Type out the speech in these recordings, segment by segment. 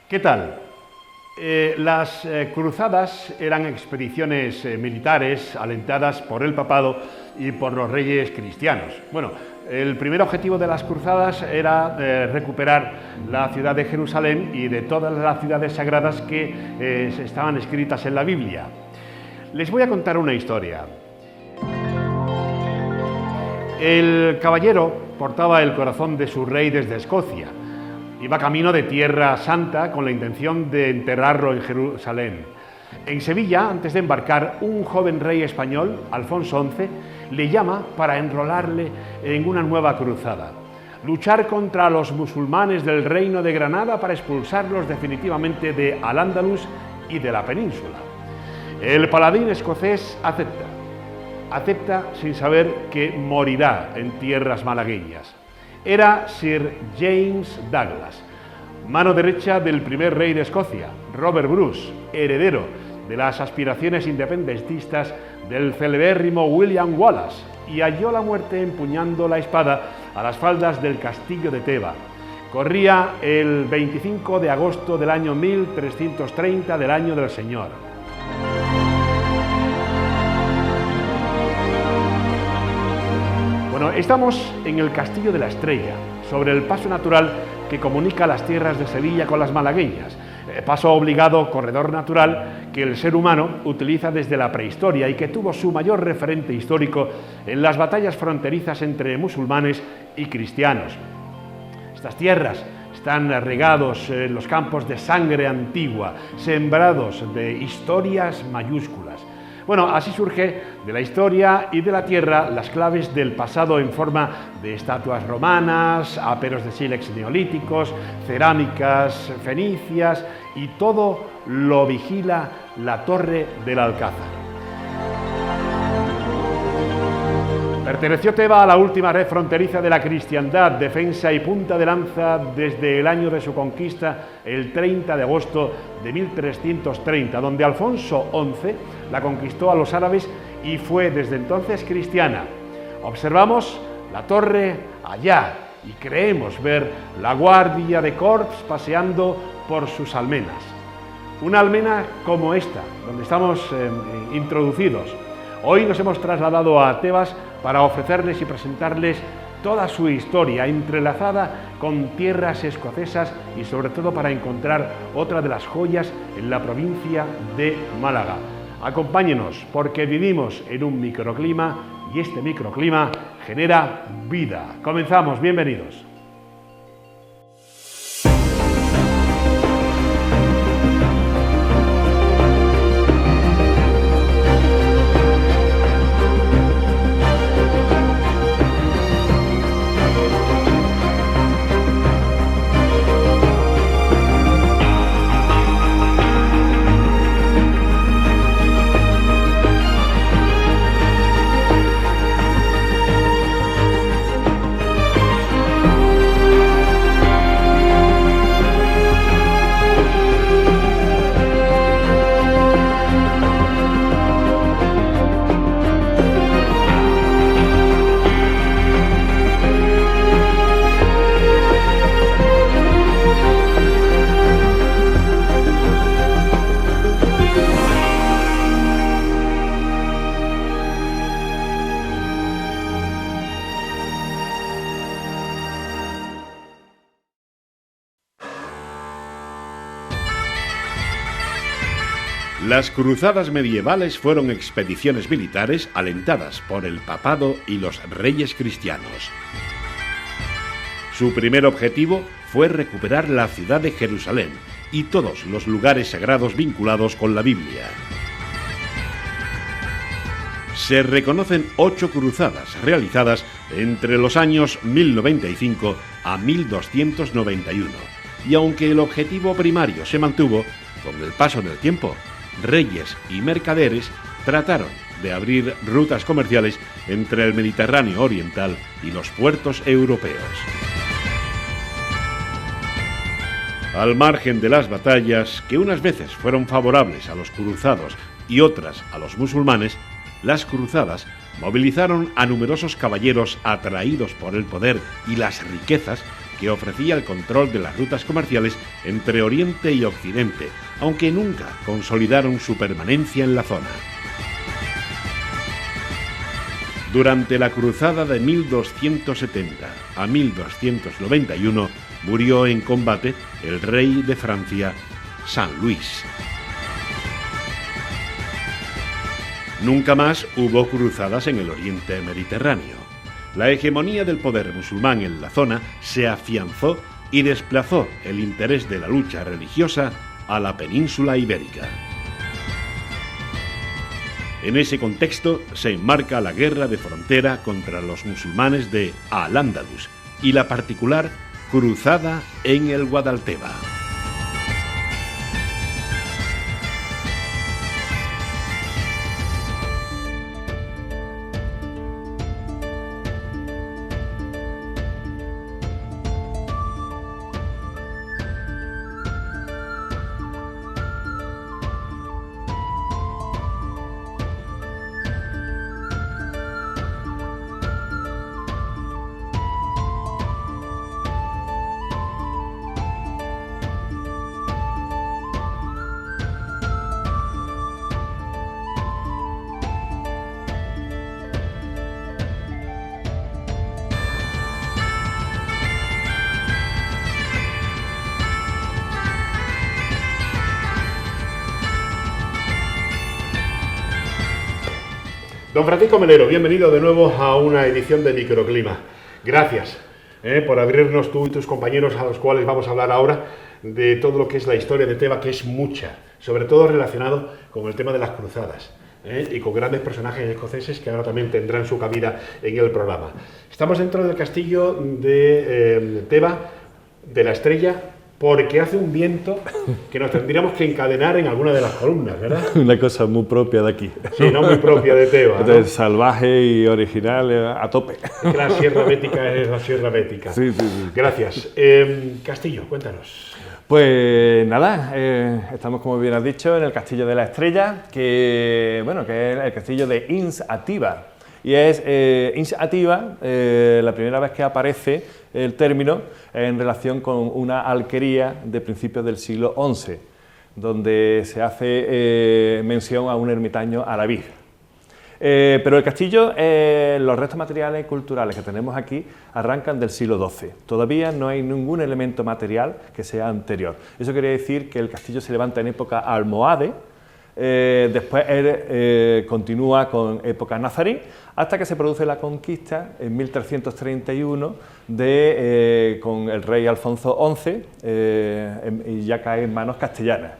¿Qué tal? Las cruzadas eran expediciones militares alentadas por el papado y por los reyes cristianos. Bueno, el primer objetivo de las cruzadas era recuperar la ciudad de Jerusalén y de todas las ciudades sagradas que estaban escritas en la Biblia. Les voy a contar una historia. El caballero portaba el corazón de su rey desde Escocia. Iba camino de Tierra Santa con la intención de enterrarlo en Jerusalén. En Sevilla, antes de embarcar, un joven rey español, Alfonso XI, le llama para enrolarle en una nueva cruzada. Luchar contra los musulmanes del Reino de Granada para expulsarlos definitivamente de Al-Ándalus y de la península. El paladín escocés acepta sin saber que morirá en tierras malagueñas. Era Sir James Douglas, mano derecha del primer rey de Escocia, Robert Bruce, heredero de las aspiraciones independentistas del celebérrimo William Wallace, y halló la muerte empuñando la espada a las faldas del castillo de Teba. Corría el 25 de agosto del año 1330 del año del Señor. Bueno, estamos en el Castillo de la Estrella, sobre el paso natural que comunica las tierras de Sevilla con las malagueñas, paso obligado, corredor natural, que el ser humano utiliza desde la prehistoria y que tuvo su mayor referente histórico en las batallas fronterizas entre musulmanes y cristianos. Estas tierras están regados en los campos de sangre antigua, sembrados de historias mayúsculas. Bueno, así surge de la historia y de la tierra las claves del pasado en forma de estatuas romanas, aperos de sílex neolíticos, cerámicas fenicias, y todo lo vigila la Torre del Alcázar. Perteneció Teba a la última red fronteriza de la cristiandad, defensa y punta de lanza desde el año de su conquista, el 30 de agosto de 1330, donde Alfonso XI la conquistó a los árabes y fue desde entonces cristiana. Observamos la torre allá y creemos ver la guardia de corps paseando por sus almenas. Una almena como esta, donde estamos introducidos. Hoy nos hemos trasladado a Tebas para ofrecerles y presentarles toda su historia entrelazada con tierras escocesas y sobre todo para encontrar otra de las joyas en la provincia de Málaga. Acompáñenos porque vivimos en un microclima y este microclima genera vida. Comenzamos, bienvenidos. Las cruzadas medievales fueron expediciones militares alentadas por el papado y los reyes cristianos. Su primer objetivo fue recuperar la ciudad de Jerusalén y todos los lugares sagrados vinculados con la Biblia. Se reconocen 8 cruzadas realizadas entre los años 1095 a 1291, y aunque el objetivo primario se mantuvo, con el paso del tiempo, reyes y mercaderes trataron de abrir rutas comerciales entre el Mediterráneo oriental y los puertos europeos. Al margen de las batallas, que unas veces fueron favorables a los cruzados y otras a los musulmanes, las cruzadas movilizaron a numerosos caballeros atraídos por el poder y las riquezas que ofrecía el control de las rutas comerciales entre Oriente y Occidente, aunque nunca consolidaron su permanencia en la zona. Durante la cruzada de 1270 a 1291 murió en combate el rey de Francia, San Luis. Nunca más hubo cruzadas en el Oriente Mediterráneo. La hegemonía del poder musulmán en la zona se afianzó y desplazó el interés de la lucha religiosa a la península ibérica. En ese contexto se enmarca la guerra de frontera contra los musulmanes de Al-Ándalus y la particular cruzada en el Guadalteba. Don Francisco Melero, bienvenido de nuevo a una edición de Microclima. Gracias por abrirnos tú y tus compañeros, a los cuales vamos a hablar ahora, de todo lo que es la historia de Teba, que es mucha, sobre todo relacionado con el tema de las cruzadas y con grandes personajes escoceses que ahora también tendrán su cabida en el programa. Estamos dentro del castillo de Teba, de la Estrella, porque hace un viento que nos tendríamos que encadenar en alguna de las columnas, ¿verdad? Una cosa muy propia de aquí. Sí, no muy propia de Teba, ¿no? Salvaje y original a tope. Que la Sierra Bética es la Sierra Bética. Sí, sí, sí. Gracias. Castillo, cuéntanos. Pues nada, estamos, como bien has dicho, en el Castillo de la Estrella, que es el castillo de Inns Atiba. Y es Inns Atiba la primera vez que aparece el término en relación con una alquería de principios del siglo XI, donde se hace mención a un ermitaño alabí. Pero el castillo, los restos materiales y culturales que tenemos aquí arrancan del siglo XII. Todavía no hay ningún elemento material que sea anterior. Eso quiere decir que el castillo se levanta en época almohade. Después continúa con época nazarí, hasta que se produce la conquista en 1331 con el rey Alfonso XI y ya cae en manos castellanas.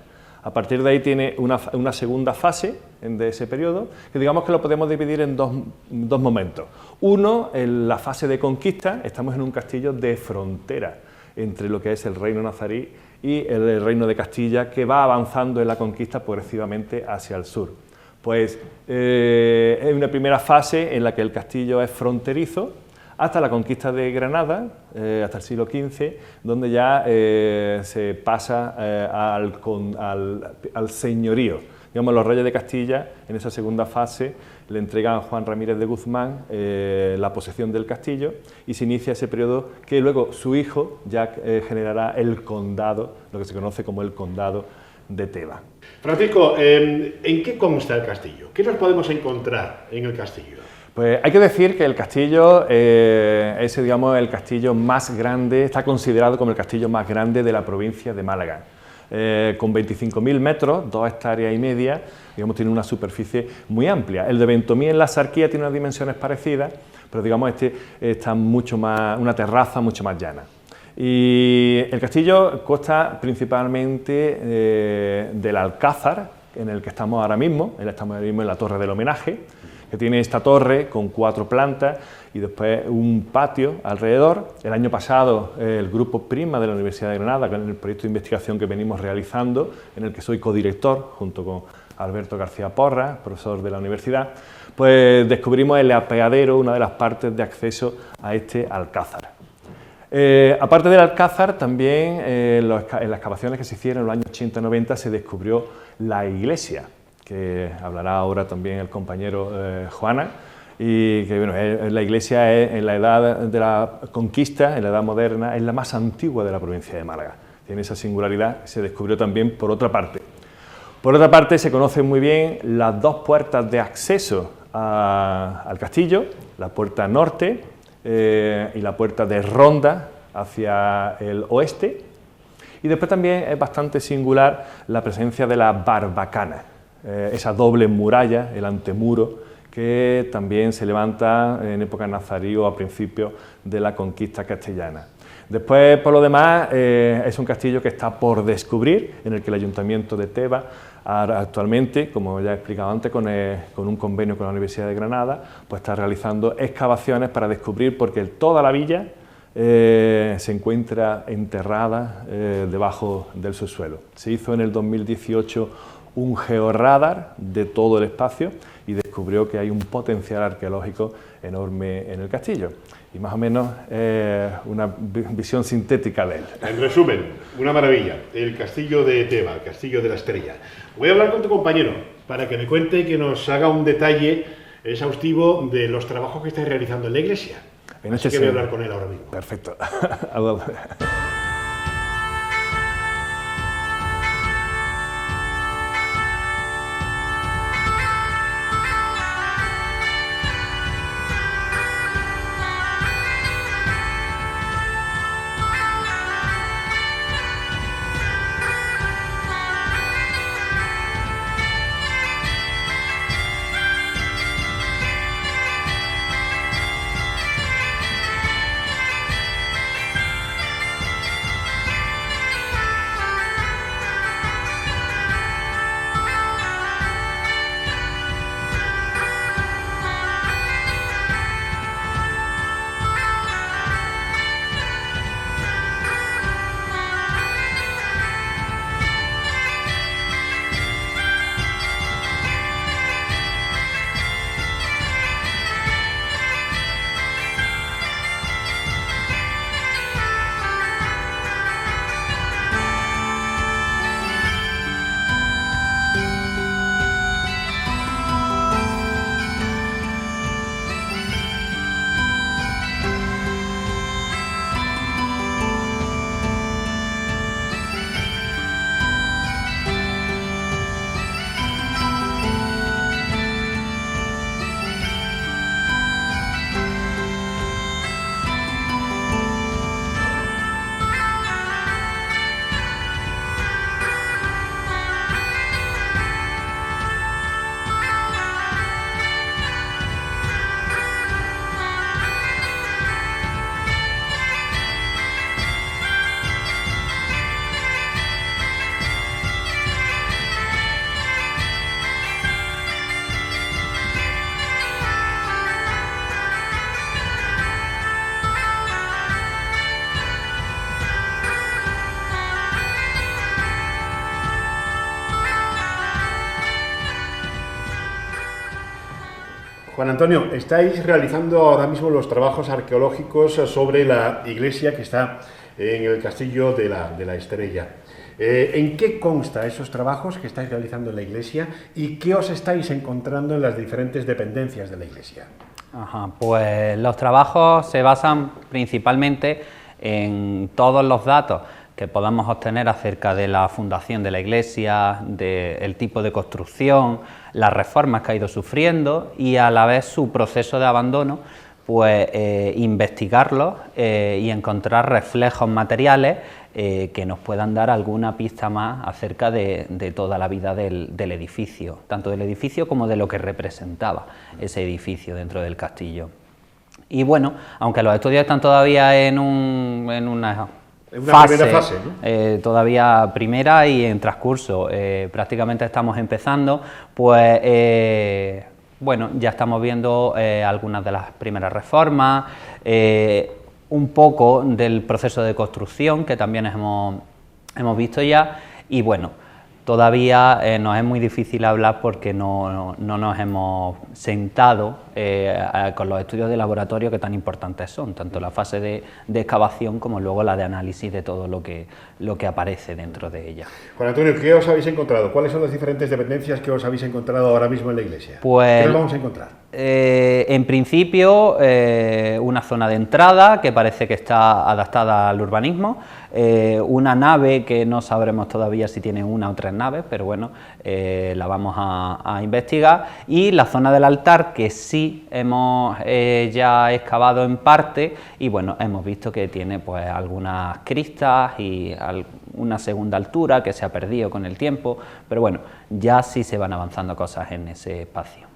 A partir de ahí tiene una segunda fase de ese periodo, que digamos que lo podemos dividir en dos momentos. Uno, en la fase de conquista, estamos en un castillo de frontera entre lo que es el reino nazarí y el reino de Castilla, que va avanzando en la conquista progresivamente hacia el sur. Pues es una primera fase en la que el castillo es fronterizo, hasta la conquista de Granada, hasta el siglo XV, donde ya se pasa al señorío. Digamos, los reyes de Castilla, en esa segunda fase, le entregan a Juan Ramírez de Guzmán la posesión del castillo y se inicia ese periodo que luego su hijo ya generará el condado, lo que se conoce como el condado de Teba. Francisco, ¿en qué consta el castillo? ¿Qué nos podemos encontrar en el castillo? Pues hay que decir que el castillo es, digamos, el castillo más grande, está considerado como el castillo más grande de la provincia de Málaga. Con 25.000 metros, 2,5 hectáreas, digamos, tiene una superficie muy amplia. El de Ventomí en la Sarquía tiene unas dimensiones parecidas, pero digamos este está mucho más, una terraza mucho más llana. Y el castillo consta principalmente del alcázar, en el que estamos ahora mismo en la Torre del Homenaje, que tiene esta torre con 4 plantas y después un patio alrededor. El año pasado el grupo Prima de la Universidad de Granada, con el proyecto de investigación que venimos realizando, en el que soy codirector junto con Alberto García Porras, profesor de la universidad, pues descubrimos el apeadero, una de las partes de acceso a este alcázar. Aparte del alcázar, también en las excavaciones que se hicieron en los años 80-90 se descubrió la iglesia, que hablará ahora también el compañero Juana, y que bueno, la iglesia es, en la edad de la conquista, en la edad moderna, es la más antigua de la provincia de Málaga. Tiene esa singularidad, se descubrió también por otra parte. Por otra parte, se conocen muy bien las dos puertas de acceso al castillo, la puerta norte y la puerta de ronda hacia el oeste. Y después también es bastante singular la presencia de la barbacana, esa doble muralla, el antemuro, que también se levanta en época nazarí o a principios de la conquista castellana. Después, por lo demás, es un castillo que está por descubrir, en el que el Ayuntamiento de Teba actualmente, como ya he explicado antes, con un convenio con la Universidad de Granada, pues está realizando excavaciones para descubrir, porque toda la villa se encuentra enterrada debajo del subsuelo. Se hizo en el 2018 un georradar de todo el espacio y descubrió que hay un potencial arqueológico enorme en el castillo. Y más o menos una visión sintética de él. En resumen, una maravilla, el castillo de Teba, el castillo de la Estrella. Voy a hablar con tu compañero para que me cuente y que nos haga un detalle exhaustivo de los trabajos que estáis realizando en la iglesia. Así que voy a hablar con él ahora mismo. Perfecto. Juan Antonio, estáis realizando ahora mismo los trabajos arqueológicos sobre la iglesia que está en el castillo de la Estrella. ¿En qué consta esos trabajos que estáis realizando en la iglesia y qué os estáis encontrando en las diferentes dependencias de la iglesia? Ajá, pues los trabajos se basan principalmente en todos los datos que podamos obtener acerca de la fundación de la iglesia, del tipo de construcción, las reformas que ha ido sufriendo y a la vez su proceso de abandono, pues investigarlos y encontrar reflejos materiales que nos puedan dar alguna pista más acerca de toda la vida del edificio, tanto del edificio como de lo que representaba ese edificio dentro del castillo. Y bueno, aunque los estudios están todavía en una primera fase, ¿no? Todavía primera y en transcurso, prácticamente estamos empezando, pues bueno, ya estamos viendo algunas de las primeras reformas, un poco del proceso de construcción que también hemos visto ya y bueno, todavía nos es muy difícil hablar porque no nos hemos sentado con los estudios de laboratorio que tan importantes son, tanto la fase de excavación como luego la de análisis de todo lo que aparece dentro de ella. Juan Antonio, ¿qué os habéis encontrado? ¿Cuáles son las diferentes dependencias que os habéis encontrado ahora mismo en la iglesia? Pues, ¿qué nos vamos a encontrar? En principio, una zona de entrada que parece que está adaptada al urbanismo, una nave que no sabremos todavía si tiene una o 3 naves, pero bueno, la vamos a investigar, y la zona del altar que sí hemos ya excavado en parte, y bueno, hemos visto que tiene pues algunas cristas y una segunda altura que se ha perdido con el tiempo, pero bueno, ya sí se van avanzando cosas en ese espacio.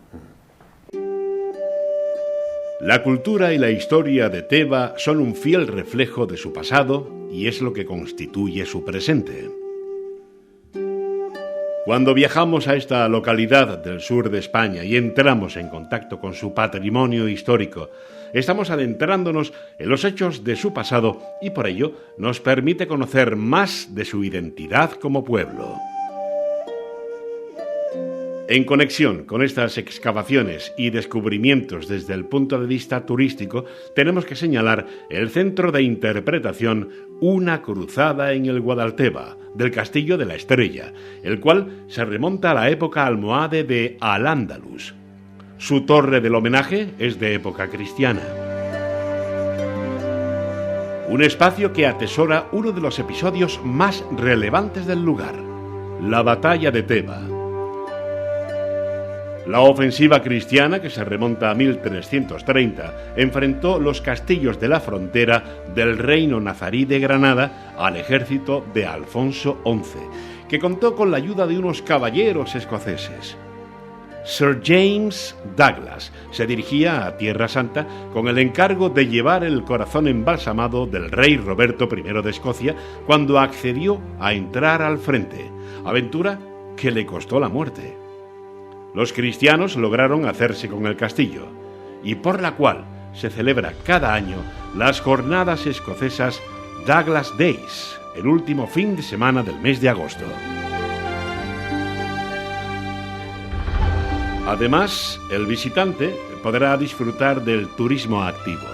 La cultura y la historia de Teba son un fiel reflejo de su pasado y es lo que constituye su presente. Cuando viajamos a esta localidad del sur de España y entramos en contacto con su patrimonio histórico, estamos adentrándonos en los hechos de su pasado y por ello nos permite conocer más de su identidad como pueblo. En conexión con estas excavaciones y descubrimientos desde el punto de vista turístico, tenemos que señalar el centro de interpretación Una cruzada en el Guadalteba, del Castillo de la Estrella, el cual se remonta a la época almohade de Al-Ándalus. Su torre del homenaje es de época cristiana. Un espacio que atesora uno de los episodios más relevantes del lugar, la Batalla de Teba. La ofensiva cristiana, que se remonta a 1330, enfrentó los castillos de la frontera del reino nazarí de Granada al ejército de Alfonso XI, que contó con la ayuda de unos caballeros escoceses. Sir James Douglas se dirigía a Tierra Santa con el encargo de llevar el corazón embalsamado del rey Roberto I de Escocia cuando accedió a entrar al frente, aventura que le costó la muerte. Los cristianos lograron hacerse con el castillo, y por la cual se celebra cada año las jornadas escocesas Douglas Days, el último fin de semana del mes de agosto. Además, el visitante podrá disfrutar del turismo activo,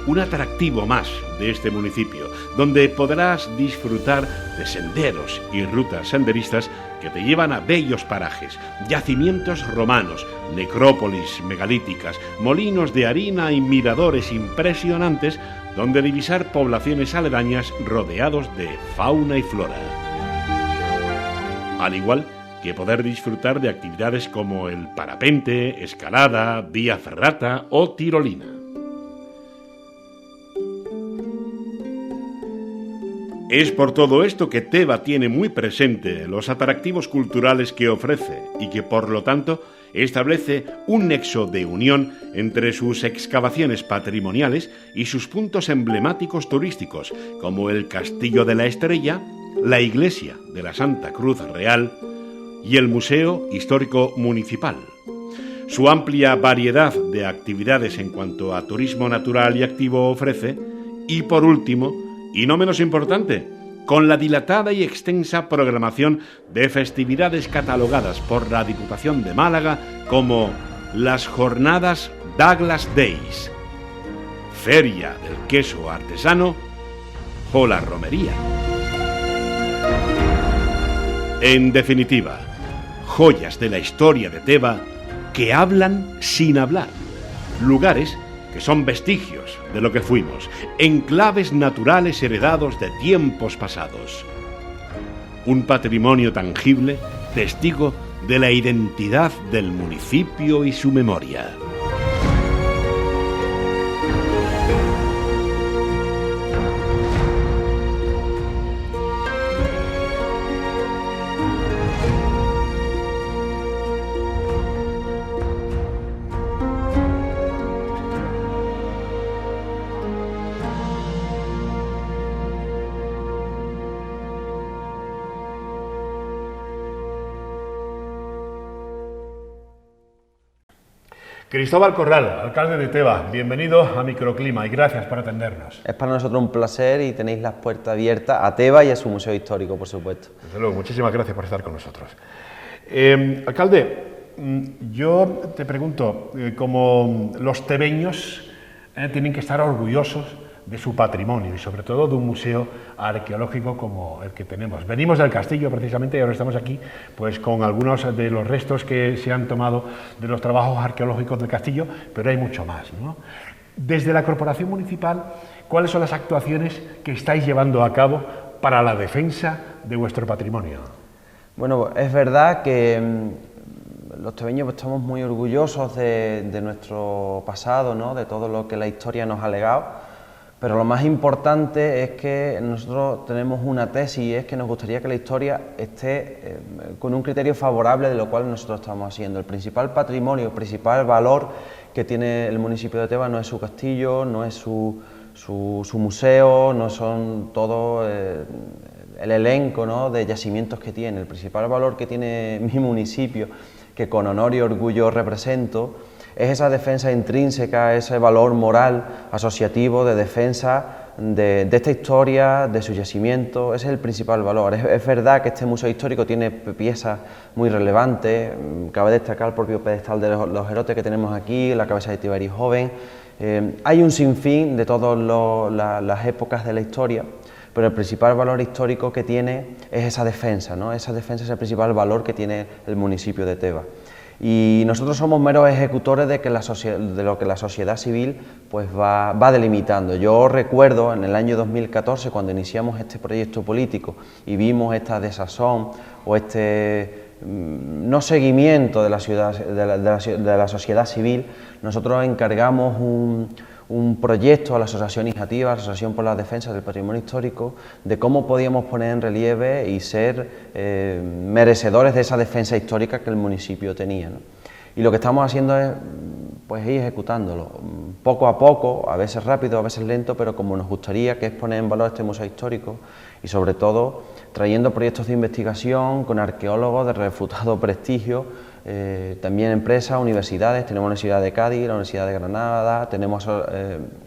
un atractivo más de este municipio, donde podrás disfrutar de senderos y rutas senderistas que te llevan a bellos parajes, yacimientos romanos, necrópolis megalíticas, molinos de harina y miradores impresionantes donde divisar poblaciones aledañas rodeados de fauna y flora. Al igual que poder disfrutar de actividades como el parapente, escalada, vía ferrata o tirolina. Es por todo esto que Teba tiene muy presente los atractivos culturales que ofrece y que, por lo tanto, establece un nexo de unión entre sus excavaciones patrimoniales y sus puntos emblemáticos turísticos, como el Castillo de la Estrella, la Iglesia de la Santa Cruz Real y el Museo Histórico Municipal. Su amplia variedad de actividades en cuanto a turismo natural y activo ofrece, y por último, y no menos importante, con la dilatada y extensa programación de festividades catalogadas por la Diputación de Málaga como las Jornadas Douglas Days, Feria del Queso Artesano o la Romería. En definitiva, joyas de la historia de Teba que hablan sin hablar, lugares que son vestigios de lo que fuimos, enclaves naturales heredados de tiempos pasados. Un patrimonio tangible, testigo de la identidad del municipio y su memoria. Cristóbal Corral, alcalde de Teba, bienvenido a Microclima y gracias por atendernos. Es para nosotros un placer y tenéis las puertas abiertas a Teba y a su museo histórico, por supuesto. Desde luego, muchísimas gracias por estar con nosotros. Alcalde, yo te pregunto, como los tebeños tienen que estar orgullosos de su patrimonio y sobre todo de un museo arqueológico como el que tenemos. Venimos del castillo precisamente y ahora estamos aquí pues con algunos de los restos que se han tomado de los trabajos arqueológicos del castillo, pero hay mucho más, ¿no? Desde la Corporación Municipal, ¿cuáles son las actuaciones que estáis llevando a cabo para la defensa de vuestro patrimonio? Bueno, es verdad que los tebeños estamos muy orgullosos de nuestro pasado, ¿no? De todo lo que la historia nos ha legado, pero lo más importante es que nosotros tenemos una tesis y es que nos gustaría que la historia esté con un criterio favorable de lo cual nosotros estamos haciendo. El principal patrimonio, el principal valor que tiene el municipio de Teba no es su castillo, no es su museo, no son todo el elenco, ¿no?, de yacimientos que tiene. El principal valor que tiene mi municipio, que con honor y orgullo represento, es esa defensa intrínseca, ese valor moral asociativo de defensa de esta historia, de su yacimiento. Ese es el principal valor. Es verdad que este museo histórico tiene piezas muy relevantes. Cabe destacar el propio pedestal de los Herotes que tenemos aquí, la cabeza de Tiberio joven. Hay un sinfín de todas las épocas de la historia, pero el principal valor histórico que tiene es esa defensa, ¿no? Esa defensa es el principal valor que tiene el municipio de Teba. Y nosotros somos meros ejecutores de lo que la sociedad civil pues va delimitando. Yo recuerdo en el año 2014, cuando iniciamos este proyecto político y vimos esta desazón o este no seguimiento de la sociedad civil, nosotros encargamos un proyecto a la Asociación Iniciativa, a la Asociación por la Defensa del Patrimonio Histórico, de cómo podíamos poner en relieve y ser merecedores de esa defensa histórica que el municipio tenía, ¿no? Y lo que estamos haciendo es pues ir ejecutándolo, poco a poco, a veces rápido, a veces lento, pero como nos gustaría, que es poner en valor este museo histórico y sobre todo trayendo proyectos de investigación con arqueólogos de refutado prestigio, también empresas, universidades. Tenemos la Universidad de Cádiz, la Universidad de Granada, tenemos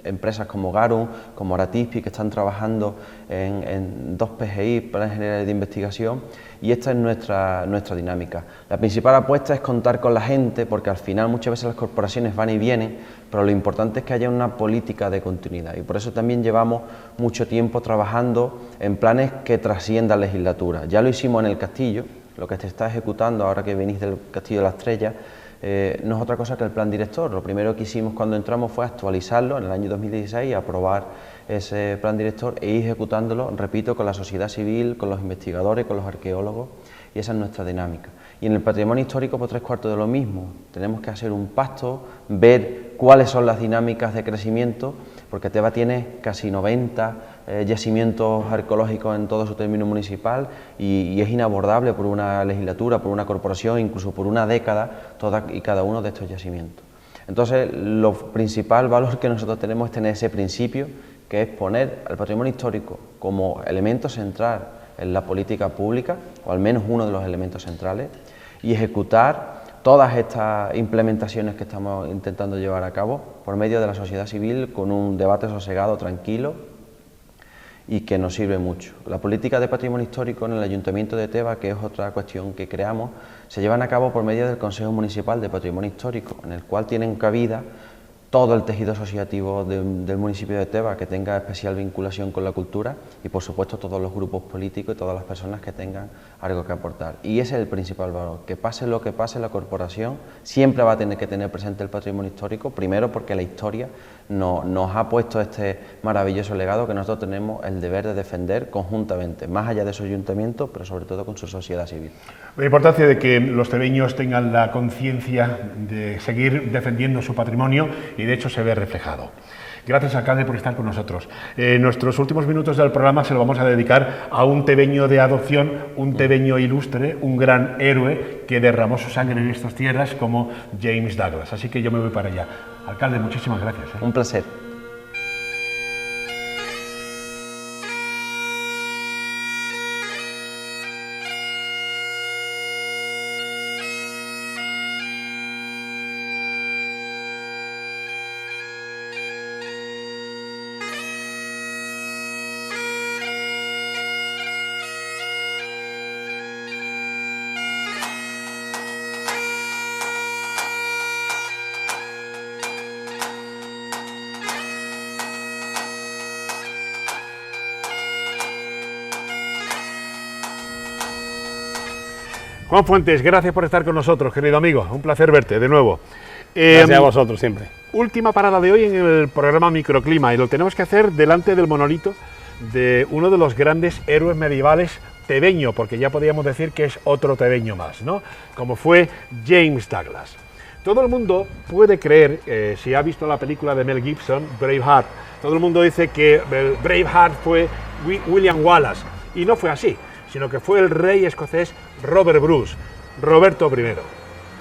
empresas como Garum, como Aratispi, que están trabajando en 2 PGI, planes generales de investigación, y esta es nuestra dinámica. La principal apuesta es contar con la gente, porque al final muchas veces las corporaciones van y vienen, pero lo importante es que haya una política de continuidad, y por eso también llevamos mucho tiempo trabajando en planes que trasciendan legislatura. Ya lo hicimos en el Castillo. Lo que se está ejecutando ahora que venís del Castillo de la Estrella no es otra cosa que el plan director. Lo primero que hicimos cuando entramos fue actualizarlo en el año 2016 y aprobar ese plan director e ir ejecutándolo, repito, con la sociedad civil, con los investigadores, con los arqueólogos, y esa es nuestra dinámica. Y en el patrimonio histórico, por 3/4 de lo mismo. Tenemos que hacer un pacto, ver cuáles son las dinámicas de crecimiento, porque Teba tiene casi 90 yacimientos arqueológicos en todo su término municipal y es inabordable por una legislatura, por una corporación, incluso por una década, todas y cada uno de estos yacimientos. Entonces, lo principal valor que nosotros tenemos es tener ese principio, que es poner al patrimonio histórico como elemento central en la política pública, o al menos uno de los elementos centrales, y ejecutar todas estas implementaciones que estamos intentando llevar a cabo por medio de la sociedad civil, con un debate sosegado, tranquilo, y que nos sirve mucho. La política de patrimonio histórico en el Ayuntamiento de Teba, que es otra cuestión que creamos, se llevan a cabo por medio del Consejo Municipal de Patrimonio Histórico, en el cual tienen cabida todo el tejido asociativo del municipio de Teba que tenga especial vinculación con la cultura y, por supuesto, todos los grupos políticos y todas las personas que tengan algo que aportar. Y ese es el principal valor, que pase lo que pase, la corporación siempre va a tener que tener presente el patrimonio histórico, primero porque la historia nos ha puesto este maravilloso legado que nosotros tenemos el deber de defender conjuntamente, más allá de su ayuntamiento, pero sobre todo con su sociedad civil. La importancia de que los tebeños tengan la conciencia de seguir defendiendo su patrimonio, y de hecho se ve reflejado. Gracias, alcalde, por estar con nosotros. Nuestros últimos minutos del programa se lo vamos a dedicar a un tebeño de adopción, un tebeño ilustre, un gran héroe que derramó su sangre en estas tierras como James Douglas. Así que yo me voy para allá. Alcalde, muchísimas gracias. Un placer. Juan Fuentes, gracias por estar con nosotros, querido amigo. Un placer verte de nuevo. Gracias a vosotros siempre. Última parada de hoy en el programa Microclima y lo tenemos que hacer delante del monolito de uno de los grandes héroes medievales tebeño, porque ya podríamos decir que es otro tebeño más, ¿no? Como fue James Douglas. Todo el mundo puede creer, si ha visto la película de Mel Gibson, Braveheart, todo el mundo dice que Braveheart fue William Wallace, y no fue así, sino que fue el rey escocés Robert Bruce, Roberto I,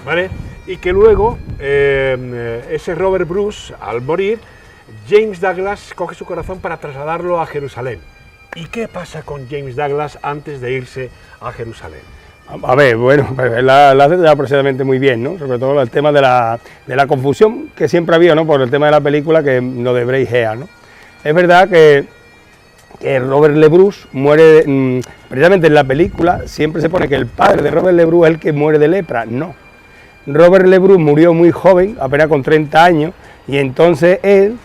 ¿vale? Y que luego, ese Robert Bruce, al morir, James Douglas coge su corazón para trasladarlo a Jerusalén. ¿Y qué pasa con James Douglas antes de irse a Jerusalén? A ver, bueno, la hace ya precisamente muy bien, ¿no? Sobre todo el tema de la confusión que siempre había, ¿no? Por el tema de la película, que lo de Braveheart, ¿no? Es verdad que Robert Le Bruce muere, precisamente en la película siempre se pone que el padre de Robert Le Bruce es el que muere de lepra. No. Robert Le Bruce murió muy joven, apenas con 30 años, y entonces él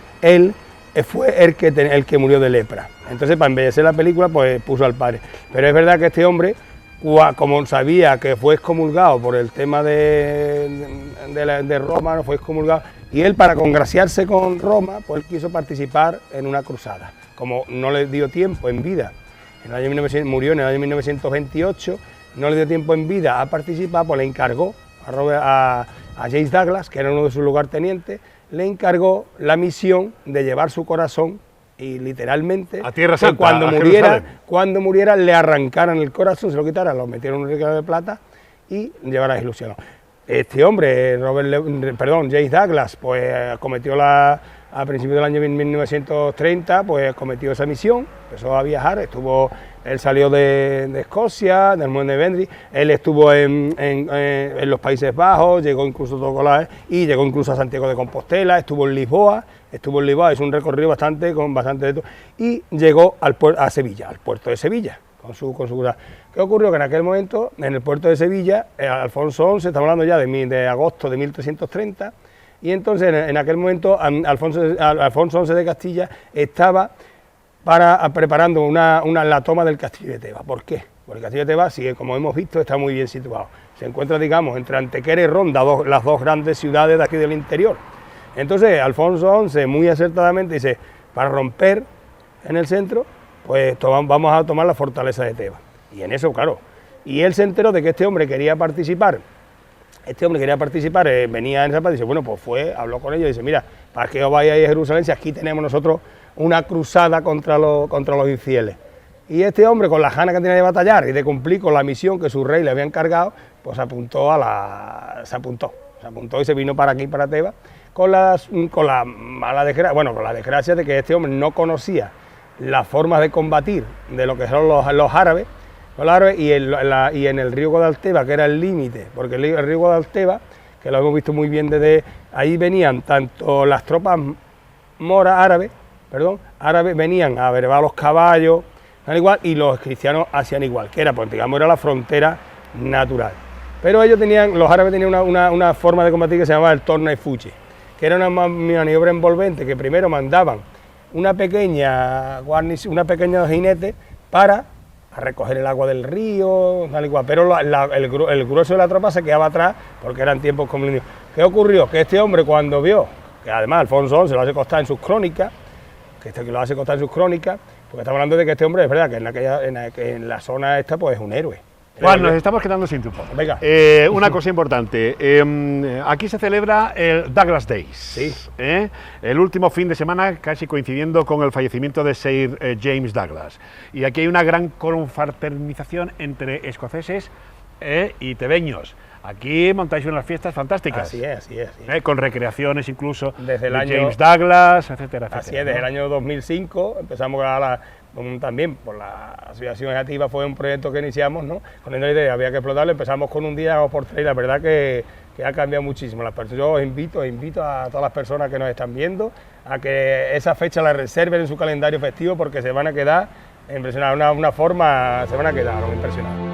fue el que murió de lepra. Entonces, para embellecer la película, pues puso al padre. Pero es verdad que este hombre, como sabía que fue excomulgado por el tema de Roma, no fue excomulgado, y él, para congraciarse con Roma, pues él quiso participar en una cruzada. Como no le dio tiempo en vida, murió en el año 1928, no le dio tiempo en vida a participar, pues le encargó a James Douglas, que era uno de sus lugartenientes, le encargó la misión de llevar su corazón y literalmente a Tierra Santa, cuando muriera le arrancaran el corazón, se lo quitaran, lo metieron en un regalo de plata y llevaran a ilusión. Este hombre, James Douglas, pues cometió a principios del año 1930, pues cometió esa misión, empezó a viajar, él salió de Escocia, del Monte Vendry, él estuvo en los Países Bajos, llegó incluso a Santiago de Compostela, estuvo en Lisboa, es un recorrido bastante de todo, y llegó a Sevilla, al puerto de Sevilla, con su ¿Qué ocurrió? Que en aquel momento, en el puerto de Sevilla, Alfonso XI, estamos hablando ya de agosto de 1330, y entonces en aquel momento Alfonso XI de Castilla estaba preparando la toma del castillo de Tebas. ¿Por qué? Porque el castillo de Tebas, como hemos visto, está muy bien situado. Se encuentra, digamos, entre Antequera y Ronda, las dos grandes ciudades de aquí del interior. Entonces Alfonso XI muy acertadamente dice, para romper en el centro, pues vamos a tomar la fortaleza de Tebas. Y en eso, claro, y él se enteró de que este hombre quería participar, venía en esa parte y dice, bueno, pues habló con ellos y dice, mira, para que os vayáis a Jerusalén, si aquí tenemos nosotros una cruzada contra los infieles. Y este hombre, con las ganas que tenía de batallar y de cumplir con la misión que su rey le había encargado, pues se apuntó y se vino para aquí, para Tebas, con la desgracia de que este hombre no conocía las formas de combatir de lo que son los árabes, y en el río Guadalteba, que era el límite, porque el río Guadalteba, que lo hemos visto muy bien desde ahí, venían tanto las tropas árabes venían a brevar los caballos, igual, y los cristianos hacían igual, que era, pues digamos, era la frontera natural. Pero los árabes tenían una forma de combatir que se llamaba el torna y fuche, que era una maniobra envolvente, que primero mandaban una pequeña jinete para recoger el agua del río, tal y cual, pero el grueso de la tropa se quedaba atrás porque eran tiempos comunistas. ¿Qué ocurrió? Que este hombre, cuando vio, que además Alfonso XI lo hace constar en sus crónicas, porque estamos hablando de que este hombre, es verdad, que en la zona esta, pues es un héroe. Juan, nos estamos quedando sin tiempo. Venga. Una cosa importante, aquí se celebra el Douglas Days, sí. El último fin de semana, casi coincidiendo con el fallecimiento de Sir James Douglas. Y aquí hay una gran confraternización entre escoceses y tebeños. Aquí montáis unas fiestas fantásticas. Así es. Con recreaciones incluso desde el año James Douglas, etcétera. Así es, desde el año 2005 empezamos también por la Asociación Activa, fue un proyecto que iniciamos, ¿no? Con la idea, había que explotarlo, empezamos con un día por tres, y la verdad que ha cambiado muchísimo. Yo os invito a todas las personas que nos están viendo a que esa fecha la reserven en su calendario festivo, porque se van a quedar impresionados, se van a quedar impresionados.